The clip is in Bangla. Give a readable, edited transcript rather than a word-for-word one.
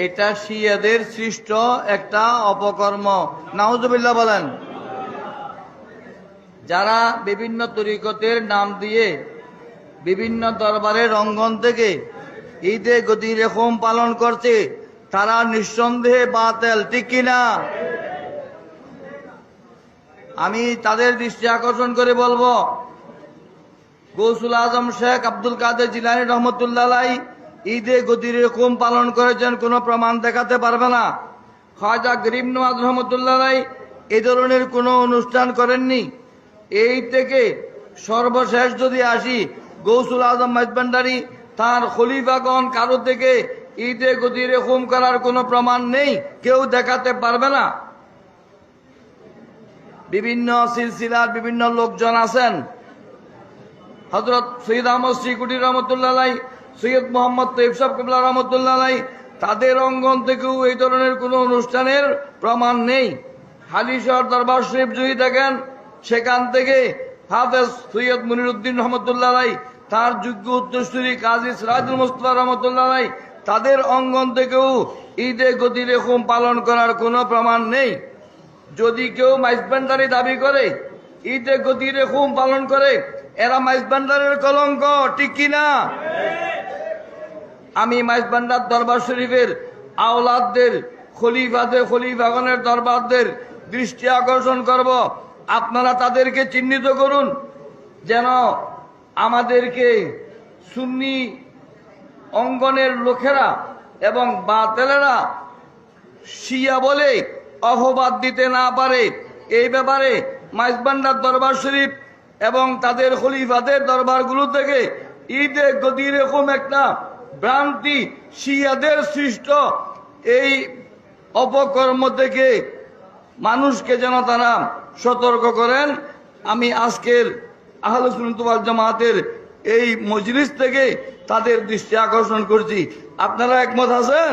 এটা শিয়াদের সৃষ্ট একটা অপকর্ম। নাউজুবিল্লাহ বলেন। যারা বিভিন্ন তরিকতের নাম দিয়ে বিভিন্ন দরবারের অঙ্গন থেকে ঈদে গদির রেখম পালন করছে, তারা নিঃসন্দেহে বাতিল, ঠিক কিনা? আমি তাদের দৃষ্টি আকর্ষণ করে বলবো, গৌসুল আজম শেখ আব্দুল কাদের জিলানী রহমতুল্লাহ আলাইহি ঈদে গদির রেখম পালন করেছেন, কোনো প্রমাণ দেখাতে পারবে না। খাজা গরিব নওয়াজ রহমতুল্লাহ আলাইহি এই ধরনের কোনো অনুষ্ঠান করেননি। এই থেকে সর্বশেষ যদি আসি, গৌসুল আজম মাইজভান্ডারী তার খলিফাগণ কারো থেকে ঈদে গদির রেখম করার কোনো প্রমাণ নেই, কেউ দেখাতে পারবে না। বিভিন্ন সিলসিলার বিভিন্ন লোকজন আছেন, হযরত সৈয়দ আহমদ শ্রীকুটি রহমতুল্লাহ আলাইহি, সৈয়দ মোহাম্মদ তৈয়ব সাহেব কিবলা রহমতুল্লাহ আলাইহি, তাদের অঙ্গন থেকেও এই ধরনের কোনো অনুষ্ঠানের প্রমাণ নেই। হালিশহর দরবার শরীফ যদি দেখেন, সেখান থেকে হাফেজ সৈয়দ মনিরুদ্দিন রহমতুল্লাহ আলাইহি, তার যোগ্য উত্তরসূরি কাজী সিরাজুল মুস্তাফা রহমতুল্লাহ আলাইহি, তাদের অঙ্গন থেকেও ঈদে গদির রেখম পালন করার কোনো প্রমাণ নেই। যদি কেউ মাইজভান্ডারী দাবি করে, ঈদে গদির রেখম পালন করে, এরা মাইজভান্ডারের কলঙ্ক, ঠিক কিনা? আমি মাইজভান্ডার দরবার শরীফের আওলাদদের, খলিফাগণের দরবারদের দৃষ্টি আকর্ষণ করব, আপনারা তাদেরকে চিহ্নিত করুন, যেন আমাদেরকে সুন্নি অঙ্গনের লোকেরা এবং বাতিলেরা শিয়া বলে অপবাদ দিতে না পারে। এই ব্যাপারে মাইজভান্ডার দরবার শরীফ এবং তাদের খলিফাদের দরবারগুলো থেকে ঈদে গদির রেখম একটা ভ্রান্তি, শিয়াদের সৃষ্ট এই অপকর্ম থেকে মানুষকে যেন তারা সতর্ক করেন। আমি আজকের আহলে সুন্নাত ওয়াল জামাতের এই মজলিস থেকে তাদের দৃষ্টি আকর্ষণ করছি। আপনারা একমত আছেন?